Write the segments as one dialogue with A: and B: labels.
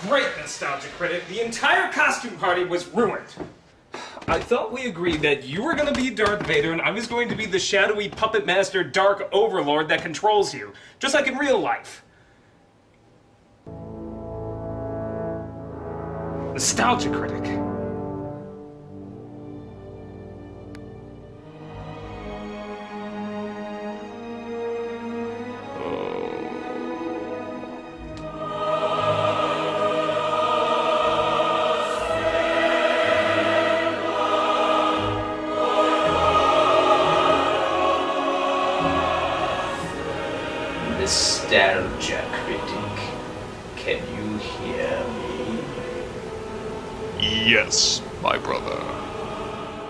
A: Great nostalgia critic. The entire costume party was ruined. I thought we agreed that you were going to be Darth Vader and I was going to be the shadowy puppet master dark overlord that controls you, just like in real life. Nostalgia critic.
B: Nostalgia critic, can you hear me?
C: Yes, my brother.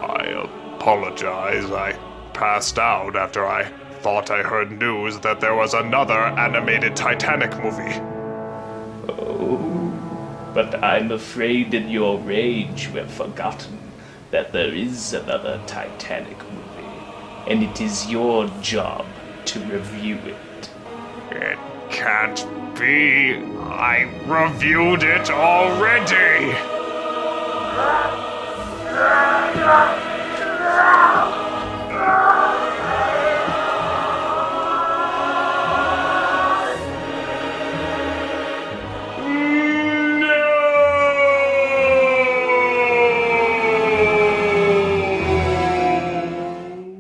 C: I apologize. I passed out after I thought I heard news that there was another animated Titanic movie.
B: Oh, but I'm afraid in your rage you have forgotten that there is another Titanic movie, and it is your job to review it.
C: It can't be. I reviewed it already.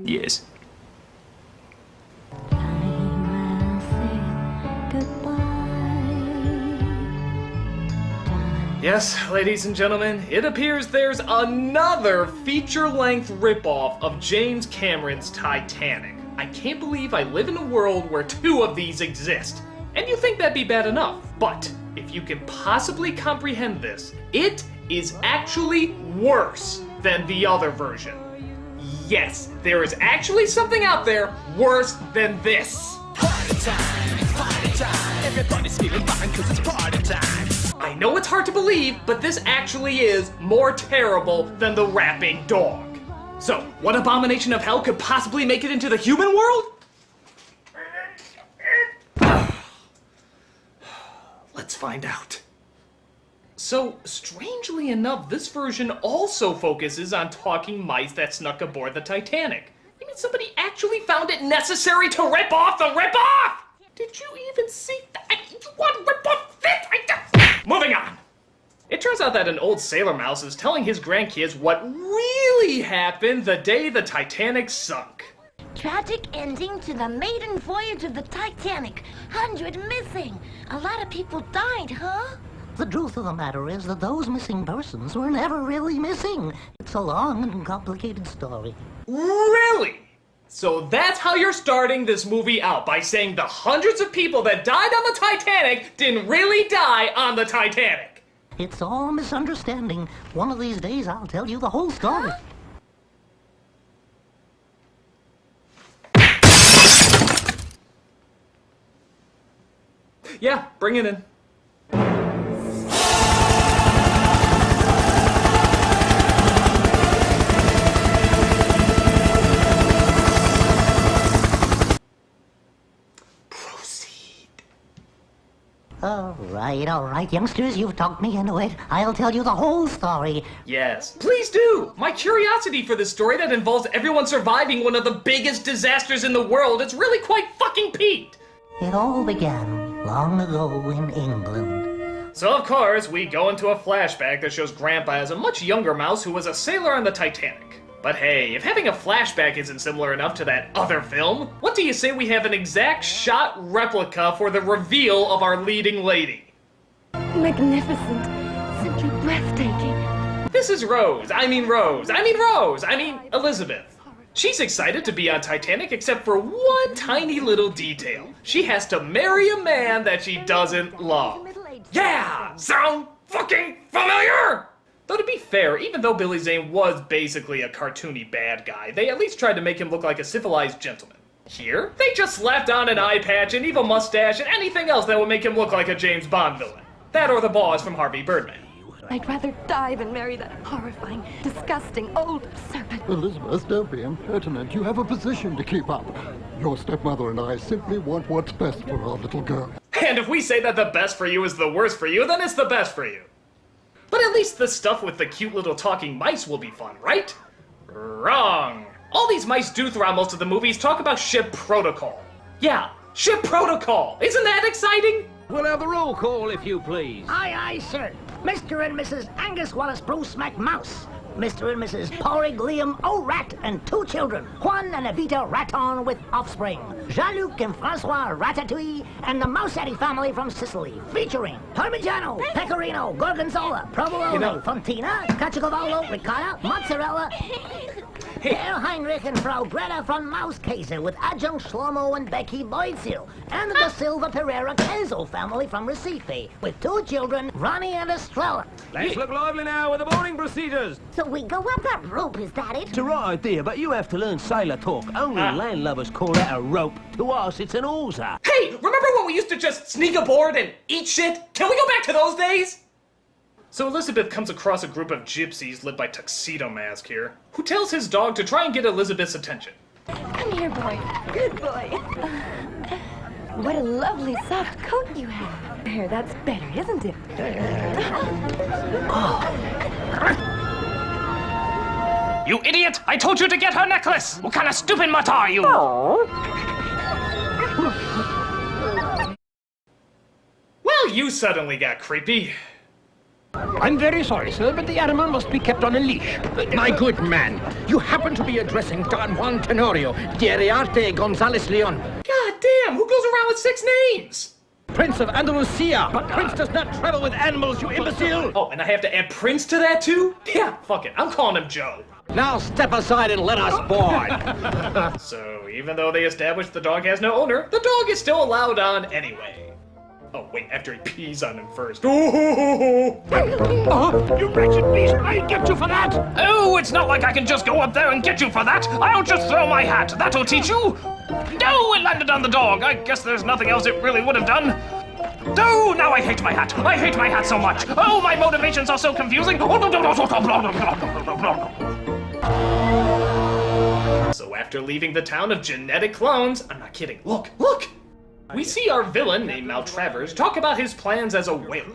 B: Yes.
A: Yes, ladies and gentlemen, it appears there's another feature-length ripoff of James Cameron's Titanic. I can't believe I live in a world where two of these exist. And you think that'd be bad enough. But if you can possibly comprehend this, it is actually worse than the other version. Yes, there is actually something out there worse than this.
D: Party time, everybody's feeling fine 'cause it's party time.
A: I know it's hard to believe, but this actually is more terrible than the rapping dog. So, what abomination of hell could possibly make it into the human world? Let's find out. So, strangely enough, this version also focuses on talking mice that snuck aboard the Titanic. I mean, somebody actually found it necessary to rip off the rip-off! Did you even see that? You want to rip off this? Moving on! It turns out that an old sailor mouse is telling his grandkids what really happened the day the Titanic sunk.
E: Tragic ending to the maiden voyage of the Titanic. 100 missing. A lot of people died, huh?
F: The truth of the matter is that those missing persons were never really missing. It's a long and complicated story.
A: Really? So that's how you're starting this movie out, by saying the hundreds of people that died on the Titanic didn't really die on the Titanic.
F: It's all a misunderstanding. One of these days I'll tell you the whole story.
A: Yeah, bring it in.
F: All right, youngsters, you've talked me into it. I'll tell you the whole story.
A: Yes, please do! My curiosity for this story that involves everyone surviving one of the biggest disasters in the world is really quite fucking peaked!
F: It all began long ago in England.
A: So of course, we go into a flashback that shows Grandpa as a much younger mouse who was a sailor on the Titanic. But hey, if having a flashback isn't similar enough to that other film, what do you say we have an exact shot replica for the reveal of our leading lady?
E: Magnificent. Simply breathtaking.
A: This is Elizabeth. She's excited to be on Titanic except for one tiny little detail. She has to marry a man that she doesn't love. Yeah! Sound fucking familiar? Though to be fair, even though Billy Zane was basically a cartoony bad guy, they at least tried to make him look like a civilized gentleman. Here, they just slapped on an eye patch, an evil mustache, and anything else that would make him look like a James Bond villain. That or the boss from Harvey Birdman.
E: I'd rather die than marry that horrifying, disgusting old serpent.
G: Elizabeth, don't be impertinent. You have a position to keep up. Your stepmother and I simply want what's best for our little girl.
A: Hey! And if we say that the best for you is the worst for you, then it's the best for you. But at least the stuff with the cute little talking mice will be fun, right? Wrong. All these mice do throughout most of the movies talk about ship protocol. Yeah, ship protocol. Isn't that exciting?
H: We'll have the roll call, if you please.
F: Aye, aye, sir. Mr. and Mrs. Angus Wallace Bruce McMouse. Mr. and Mrs. Porrig Liam O'Rat and 2 children, Juan and Evita Raton with offspring, Jean-Luc and Francois Ratatouille, and the Mousetti family from Sicily, featuring Parmigiano, Pecorino, Gorgonzola, Provolone, Fontina, Caciocavallo, Ricotta, Mozzarella, Herr Heinrich and Frau Greta von Mauskaiser with adjunct Shlomo and Becky Boydsil, and the Silva Pereira Kenzo family from Recife, with 2 children, Ronnie and Estrella.
H: Let's look lively now with the boarding procedures.
E: So we go up that rope, is that it?
H: It's a right idea, but you have to learn sailor talk. Only landlubbers call that a rope. To us, it's an hawser.
A: Hey, remember when we used to just sneak aboard and eat shit? Can we go back to those days? So Elizabeth comes across a group of gypsies led by Tuxedo Mask here, who tells his dog to try and get Elizabeth's attention.
I: Come here, boy. Good boy. What a lovely soft coat you have. Here, that's better, isn't it?
B: You idiot! I told you to get her necklace! What kind of stupid mutt are you?
A: Well, you suddenly got creepy.
J: I'm very sorry, sir, but the animal must be kept on a leash. My good man, you happen to be addressing Don Juan Tenorio de Ariarte Gonzalez Leon.
A: God damn, who goes around with 6 names?
J: Prince of Andalusia, but Prince does not travel with animals, you imbecile!
A: Oh, and I have to add Prince to that too? Yeah, fuck it, I'm calling him Joe.
J: Now step aside and let us board.
A: So, even though they established the dog has no owner, the dog is still allowed on anyway. Oh, wait, after he pees on him first.
J: Oh, you wretched beast, I'll get you for that!
B: Oh, it's not like I can just go up there and get you for that. I'll just throw my hat. That'll teach you. No, it landed on the dog. I guess there's nothing else it really would have done. Oh, now I hate my hat. I hate my hat so much. Oh, my motivations are so confusing.
A: So after leaving the town of genetic clones, I'm not kidding, look! We see our villain, named Maltravers, talk about his plans as a whaler.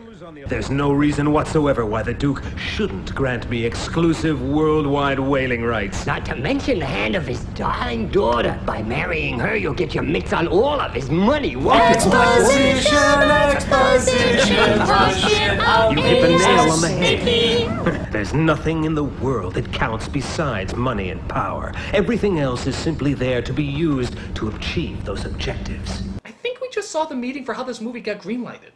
K: There's no reason whatsoever why the Duke shouldn't grant me exclusive worldwide whaling rights.
L: Not to mention the hand of his darling daughter. By marrying her, you'll get your mitts on all of his money.
D: Exposition.
K: You hit the nail on the head. There's nothing in the world that counts besides money and power. Everything else is simply there to be used to achieve those objectives.
A: I think we just saw the meeting for how this movie got greenlighted.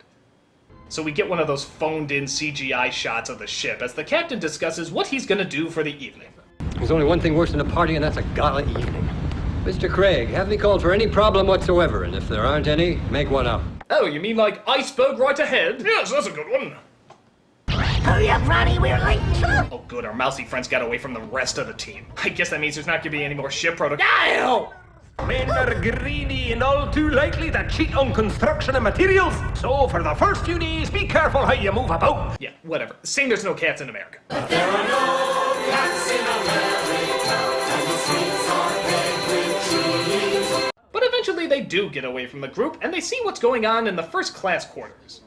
A: So we get one of those phoned-in CGI shots of the ship as the captain discusses what he's gonna do for the evening.
M: There's only one thing worse than a party, and that's a gala evening. Mr. Craig, have me called for any problem whatsoever, and if there aren't any, make one up.
A: Oh, you mean like iceberg right ahead? Yes, that's a good one.
F: Hurry up, Ronnie, we're late.
A: Oh good, our mousy friends got away from the rest of the team. I guess that means there's not gonna be any more ship protocol. Ow!
K: Men are greedy and all too likely to cheat on construction and materials. So for the first few days, be careful how you move about.
A: Yeah, whatever. Sing There's No Cats in America.
D: But there are no cats in America, and the streets are paved with trees.
A: But eventually they do get away from the group, and they see what's going on in the first-class quarters.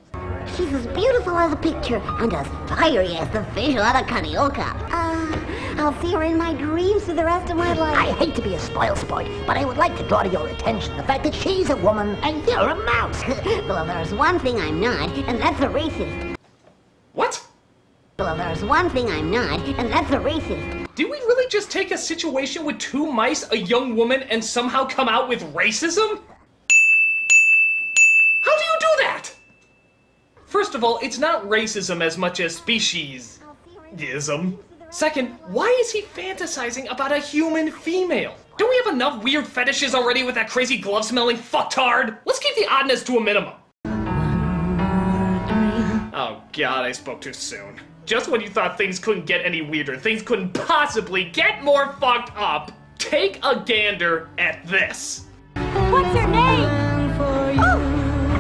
E: She's as beautiful as a picture and as fiery as the fish out of Carioca. I'll see her in my dreams for the rest of my life.
F: I hate to be a spoil sport, but I would like to draw to your attention the fact that she's a woman and you're a mouse.
E: Well, there's one thing I'm not, and that's a racist.
A: What?
E: Well, there's one thing I'm not, and that's a racist.
A: Did we really just take a situation with 2 mice, a young woman, and somehow come out with racism? How do you do that? First of all, it's not racism as much as speciesism. Second, why is he fantasizing about a human female? Don't we have enough weird fetishes already with that crazy glove-smelling fucktard? Let's keep the oddness to a minimum. Oh god, I spoke too soon. Just when you thought things couldn't get any weirder, things couldn't possibly get more fucked up, take a gander at this.
I: What's her name? Oh,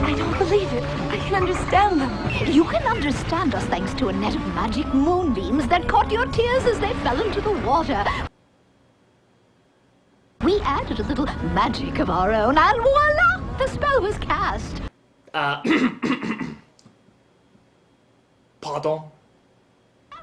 I: I don't believe it. I can understand them.
N: You can understand us thanks to a net of magic moonbeams that caught your tears as they fell into the water. We added a little magic of our own, and voila! The spell was cast.
A: Pardon?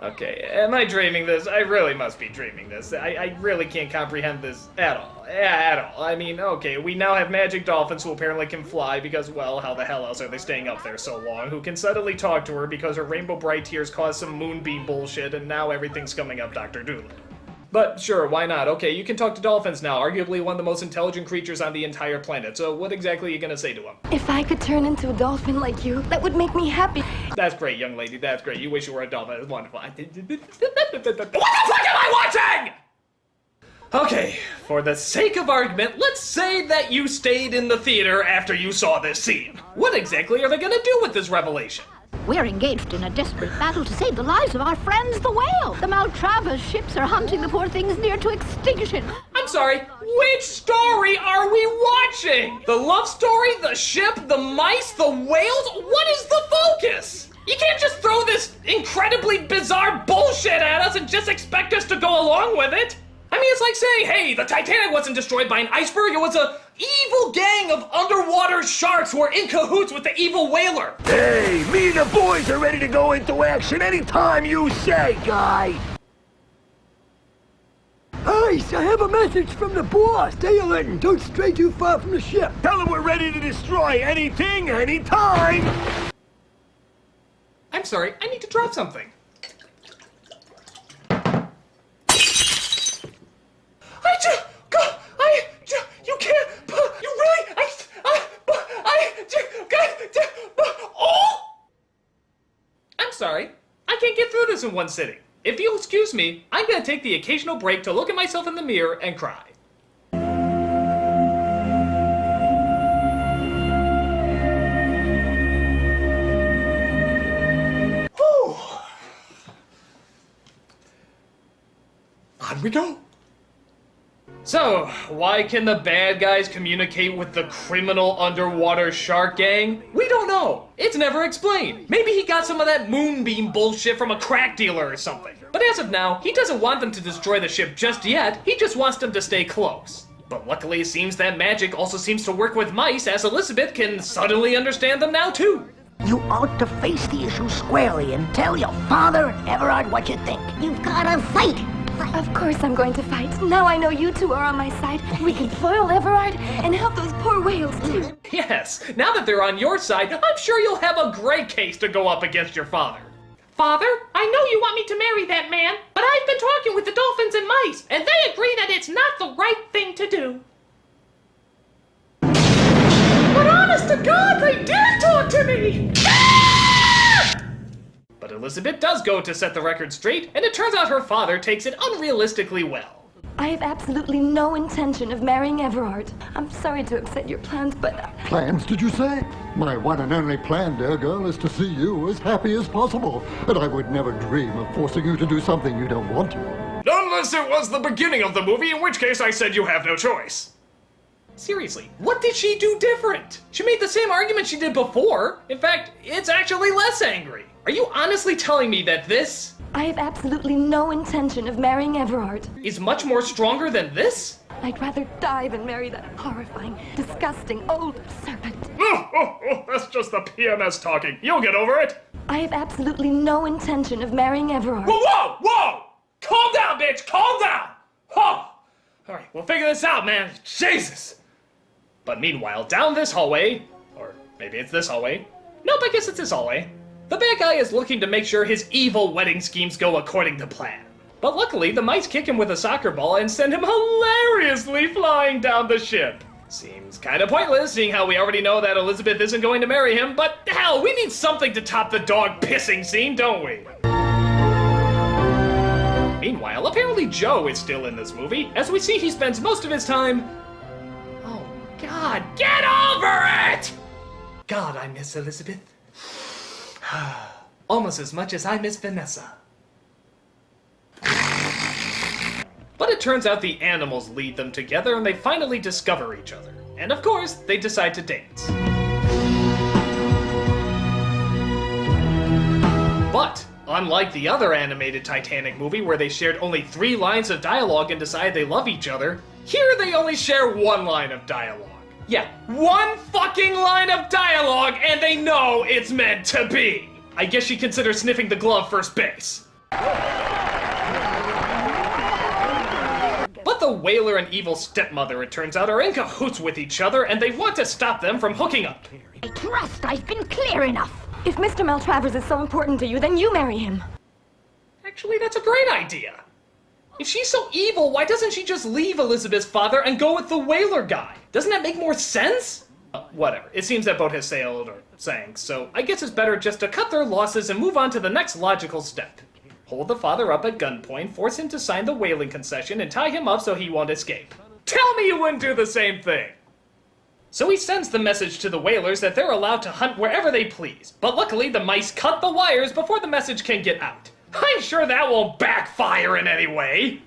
A: Okay, am I dreaming this? I really must be dreaming this. I really can't comprehend this at all. At all. I mean, okay, we now have magic dolphins who apparently can fly because, well, how the hell else are they staying up there so long? Who can suddenly talk to her because her rainbow bright tears caused some moonbeam bullshit and now everything's coming up Dr. Doolittle. But sure, why not? Okay, you can talk to dolphins now, arguably one of the most intelligent creatures on the entire planet. So what exactly are you gonna say to them?
I: If I could turn into a dolphin like you, that would make me happy.
A: That's great, young lady, that's great. You wish you were a dolphin, that's wonderful. What the fuck am I watching?! Okay, for the sake of argument, let's say that you stayed in the theater after you saw this scene. What exactly are they gonna do with this revelation?
N: We're engaged in a desperate battle to save the lives of our friends, the whale. The Maltravas ships are hunting the poor things near to extinction.
A: I'm sorry, which story are we watching? The love story, the ship, the mice, the whales? What is the focus? You can't just throw this incredibly bizarre bullshit at us and just expect us to go along with it. I mean, it's like saying, hey, the Titanic wasn't destroyed by an iceberg, it was a evil gang of underwater sharks who are in cahoots with the evil whaler.
H: Hey, me and the boys are ready to go into action anytime you say, guy.
O: Ice, I have a message from the boss. Stay alert and don't stray too far from the ship.
H: Tell him we're ready to destroy anything, anytime.
A: I'm sorry, I need to drop something. You can't, you really, oh! I'm sorry, I can't get through this in one sitting. If you'll excuse me, I'm gonna take the occasional break to look at myself in the mirror and cry. Whew. On we go. So, why can the bad guys communicate with the criminal underwater shark gang? We don't know. It's never explained. Maybe he got some of that moonbeam bullshit from a crack dealer or something. But as of now, he doesn't want them to destroy the ship just yet. He just wants them to stay close. But luckily it seems that magic also seems to work with mice, as Elizabeth can suddenly understand them now too.
F: You ought to face the issue squarely and tell your father and Everard what you think.
E: You've gotta fight.
I: Of course I'm going to fight. Now I know you two are on my side. We can foil Everard and help those poor whales too.
A: Yes, now that they're on your side, I'm sure you'll have a great case to go up against your father. Father, I know you want me to marry that man, but I've been talking with the dolphins and mice, and they agree that it's not the right thing to do. But honest to God, they did talk to me! But Elizabeth does go to set the record straight, and it turns out her father takes it unrealistically well.
I: I have absolutely no intention of marrying Everard. I'm sorry to upset your plans, but...
G: Plans, did you say? My one and only plan, dear girl, is to see you as happy as possible. And I would never dream of forcing you to do something you don't want to.
A: Unless it was the beginning of the movie, in which case I said you have no choice. Seriously, what did she do different? She made the same argument she did before. In fact, it's actually less angry. Are you honestly telling me that this...
I: I have absolutely no intention of marrying Everard.
A: ...is much more stronger than this?
I: I'd rather die than marry that horrifying, disgusting old serpent.
A: That's just the PMS talking. You'll get over it.
I: I have absolutely no intention of marrying Everard.
A: Whoa! Calm down, bitch! Calm down! Oh! Alright, we'll figure this out, man. Jesus! But meanwhile, down this hallway, or maybe it's this hallway. Nope, I guess it's this hallway. The bad guy is looking to make sure his evil wedding schemes go according to plan. But luckily, the mice kick him with a soccer ball and send him hilariously flying down the ship. Seems kinda pointless, seeing how we already know that Elizabeth isn't going to marry him, but hell, we need something to top the dog pissing scene, don't we? Meanwhile, apparently Joe is still in this movie. As we see, he spends most of his time... Oh, God, get over it! God, I miss Elizabeth. Almost as much as I miss Vanessa. But it turns out the animals lead them together and they finally discover each other. And of course, they decide to dance. But, unlike the other animated Titanic movie where they shared only 3 lines of dialogue and decide they love each other, here they only share 1 line of dialogue. Yeah, one fucking line of dialogue and they know it's meant to be. I guess she considers sniffing the glove first base. But the whaler and evil stepmother, it turns out, are in cahoots with each other and they want to stop them from hooking up.
N: I trust I've been clear enough.
I: If Mr. Maltravers is so important to you, then you marry him.
A: Actually, that's a great idea. If she's so evil, why doesn't she just leave Elizabeth's father and go with the whaler guy? Doesn't that make more sense? Whatever. It seems that boat has sailed or sank, so I guess it's better just to cut their losses and move on to the next logical step. Hold the father up at gunpoint, force him to sign the whaling concession, and tie him up so he won't escape. Tell me you wouldn't do the same thing! So he sends the message to the whalers that they're allowed to hunt wherever they please, but luckily the mice cut the wires before the message can get out. I'm sure that won't backfire in any way.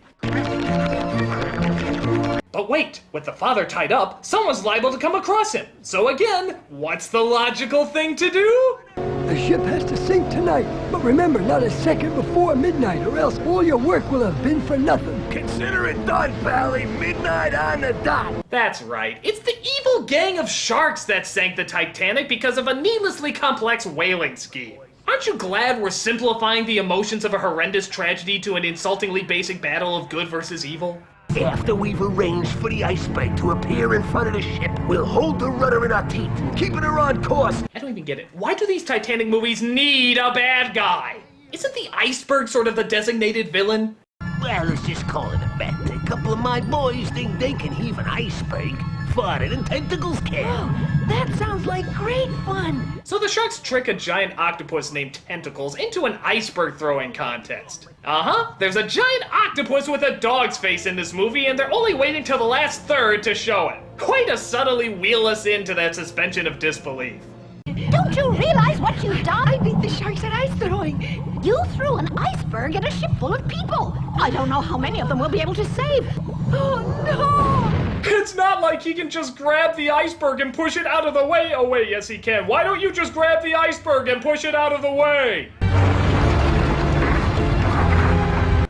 A: But wait, with the father tied up, someone's liable to come across him. So again, what's the logical thing to do?
O: The ship has to sink tonight, but remember, not a second before midnight, or else all your work will have been for nothing.
H: Consider it done, Pally. Midnight on the dot.
A: That's right. It's the evil gang of sharks that sank the Titanic because of a needlessly complex whaling scheme. Aren't you glad we're simplifying the emotions of a horrendous tragedy to an insultingly basic battle of good versus evil?
H: After we've arranged for the iceberg to appear in front of the ship, we'll hold the rudder in our teeth, keeping her on course.
A: I don't even get it. Why do these Titanic movies need a bad guy? Isn't the iceberg sort of the designated villain?
H: Well, let's just call it a bet. A couple of my boys think they can heave an iceberg farther than tentacles can.
N: Oh, that sounds like great fun.
A: So the sharks trick a giant octopus named Tentacles into an iceberg throwing contest. There's a giant octopus with a dog's face in this movie, and they're only waiting till the last third to show it. Way to subtly wheel us into that suspension of disbelief.
N: Don't you realize what you've done?
I: I beat the sharks at ice throwing.
N: You threw an iceberg at a ship full of people. I don't know how many of them we'll be able to save.
I: Oh, no!
A: It's not like he can just grab the iceberg and push it out of the way. Oh wait, yes he can. Why don't you just grab the iceberg and push it out of the way?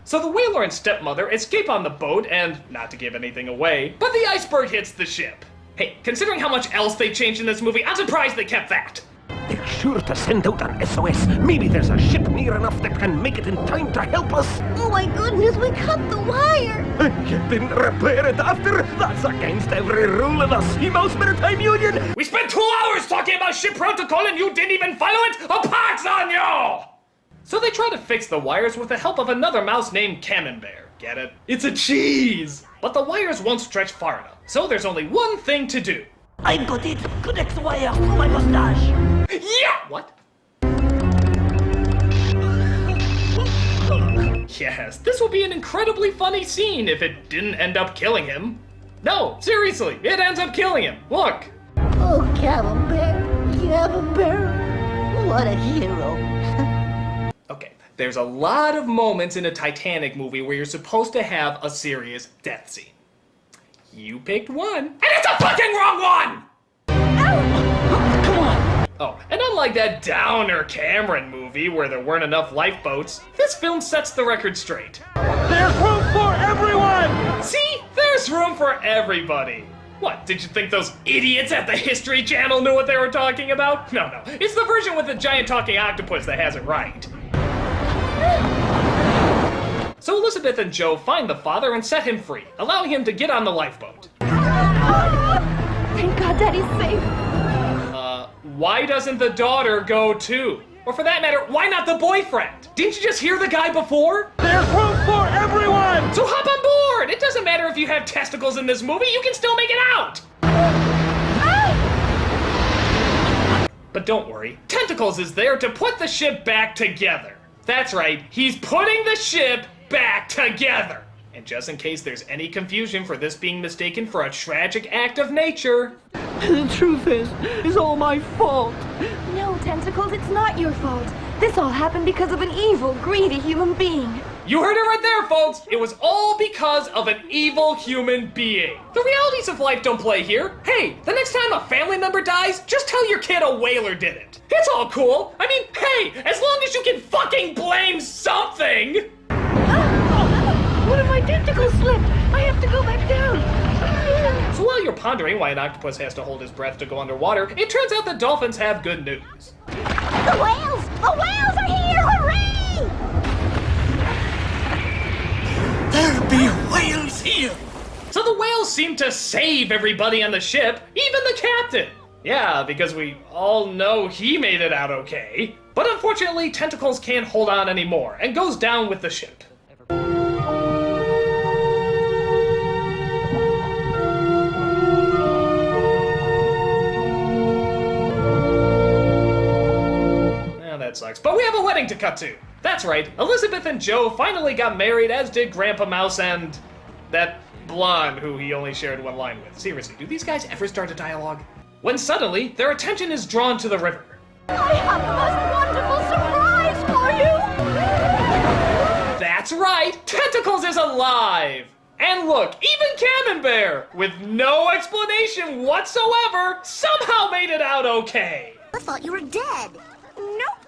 A: So the whaler and stepmother escape on the boat and, not to give anything away, but the iceberg hits the ship. Hey, considering how much else they changed in this movie, I'm surprised they kept that.
H: They're sure to send out an SOS. Maybe there's a ship near enough that can make it in time to help us.
E: Oh my goodness, we cut the wire!
H: You didn't repair it after? That's against every rule of the Seamouse Maritime Union!
A: We spent 2 hours talking about ship protocol and you didn't even follow it? A pox on you! So they try to fix the wires with the help of another mouse named Camembert. Get it? It's a cheese! But the wires won't stretch far enough, so there's only one thing to do.
H: I've got it! Connect the wire to my mustache!
A: Yeah! What? Yes, this will be an incredibly funny scene if it didn't end up killing him. No, seriously, it ends up killing him. Look.
E: Oh, Camembert, what a hero.
A: Okay, there's a lot of moments in a Titanic movie where you're supposed to have a serious death scene. You picked one, and it's a fucking wrong one! Oh, and unlike that downer Cameron movie where there weren't enough lifeboats, this film sets the record straight.
B: There's room for everyone!
A: See? There's room for everybody. What, did you think those idiots at the History Channel knew what they were talking about? No, it's the version with the giant talking octopus that has it right. So Elizabeth and Joe find the father and set him free, allowing him to get on the lifeboat.
I: Thank God Daddy's safe.
A: Why doesn't the daughter go too? Or for that matter, why not the boyfriend? Didn't you just hear the guy before?
B: There's room for everyone!
A: So hop on board! It doesn't matter if you have testicles in this movie, you can still make it out! But don't worry, Tentacles is there to put the ship back together. That's right, he's putting the ship back together. And just in case there's any confusion for this being mistaken for a tragic act of nature...
O: The truth is, it's all my fault.
I: No, Tentacles, it's not your fault. This all happened because of an evil, greedy human being.
A: You heard it right there, folks! It was all because of an evil human being. The realities of life don't play here. Hey, the next time a family member dies, just tell your kid a whaler did it. It's all cool. I mean, hey, as long as you can fucking blame something!
N: One of my tentacles slipped. I have to go back down.
A: So So while you're pondering why an octopus has to hold his breath to go underwater, it turns out that dolphins have good news.
E: The whales! The whales are here! Hooray!
A: There'll be whales here! So the whales seem to save everybody on the ship, even the captain. Yeah, because we all know he made it out okay. But unfortunately, Tentacles can't hold on anymore and goes down with the ship. That sucks. But we have a wedding to cut to. That's right, Elizabeth and Joe finally got married, as did Grandpa Mouse and that blonde who he only shared one line with. Seriously, do these guys ever start a dialogue? When suddenly, their attention is drawn to the river.
N: I have the most wonderful surprise for you!
A: That's right, Tentacles is alive! And look, even Camembert, with no explanation whatsoever, somehow made it out okay.
E: I thought you were dead.
N: Nope.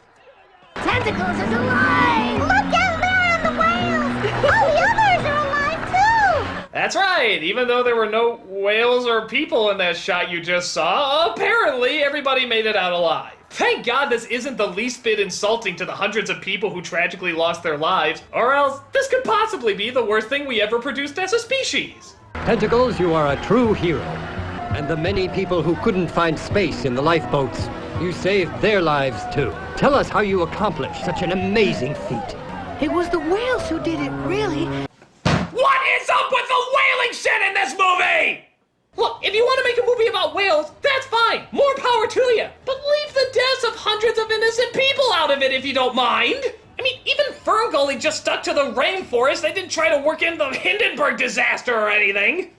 E: Tentacles is alive! Look out there on the whales! All the others are alive too!
A: That's right, even though there were no whales or people in that shot you just saw, apparently everybody made it out alive. Thank God this isn't the least bit insulting to the hundreds of people who tragically lost their lives, or else this could possibly be the worst thing we ever produced as a species.
M: Tentacles, you are a true hero. And the many people who couldn't find space in the lifeboats, you saved their lives too. Tell us how you accomplished such an amazing feat.
F: It was the whales who did it, really.
A: What is up with the whaling shit in this movie? Look, if you want to make a movie about whales, that's fine. More power to you. But leave the deaths of hundreds of innocent people out of it if you don't mind. I mean, even Ferngully just stuck to the rainforest. They didn't try to work in the Hindenburg disaster or anything.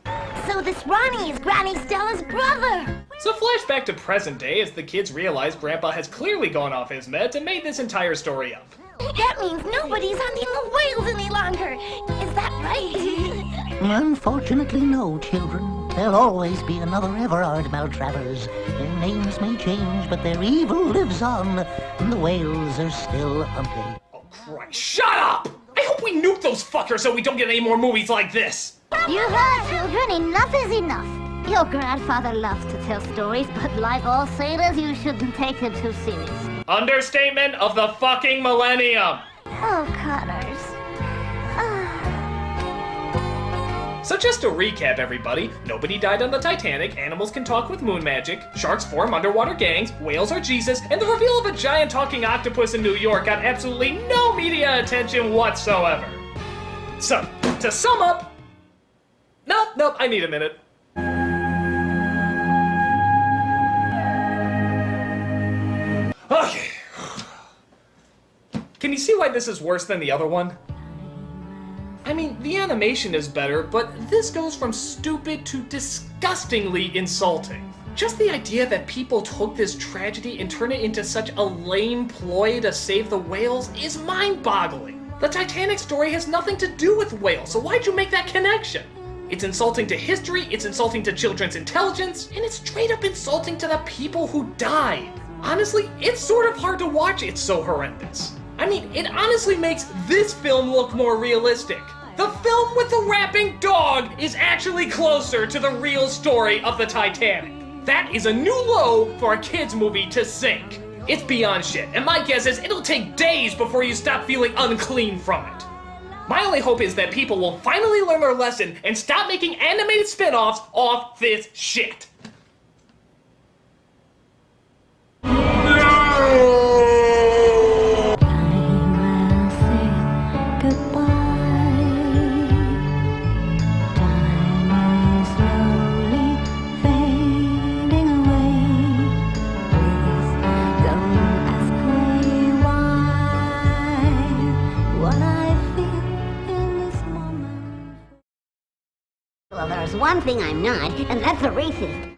E: So this Ronnie is Granny Stella's brother.
A: So flashback to present day as the kids realize Grandpa has clearly gone off his meds and made this entire story up.
E: That means nobody's hunting the whales any longer. Is that right?
F: Unfortunately, no, children. There'll always be another Everard Maltravers. Their names may change, but their evil lives on, and the whales are still hunted.
A: Oh, Christ. Shut up! I hope we nuke those fuckers so we don't get any more movies like this.
E: You heard, children. Enough is enough. Your grandfather loves to tell stories, but like all sailors, you shouldn't take them too serious.
A: Understatement of the fucking millennium.
E: Oh, Connors.
A: So just to recap, everybody, nobody died on the Titanic, animals can talk with moon magic, sharks form underwater gangs, whales are Jesus, and the reveal of a giant talking octopus in New York got absolutely no media attention whatsoever. So, to sum up... Nope, I need a minute. Okay. Can you see why this is worse than the other one? I mean, the animation is better, but this goes from stupid to disgustingly insulting. Just the idea that people took this tragedy and turned it into such a lame ploy to save the whales is mind-boggling. The Titanic story has nothing to do with whales, so why'd you make that connection? It's insulting to history, it's insulting to children's intelligence, and it's straight up insulting to the people who died. Honestly, it's sort of hard to watch, it's so horrendous. I mean, it honestly makes this film look more realistic. The film with the rapping dog is actually closer to the real story of the Titanic. That is a new low for a kids movie to sink. It's beyond shit, and my guess is it'll take days before you stop feeling unclean from it. My only hope is that people will finally learn their lesson and stop making animated spin-offs off this shit.
E: Well, there's one thing I'm not, and that's a racist.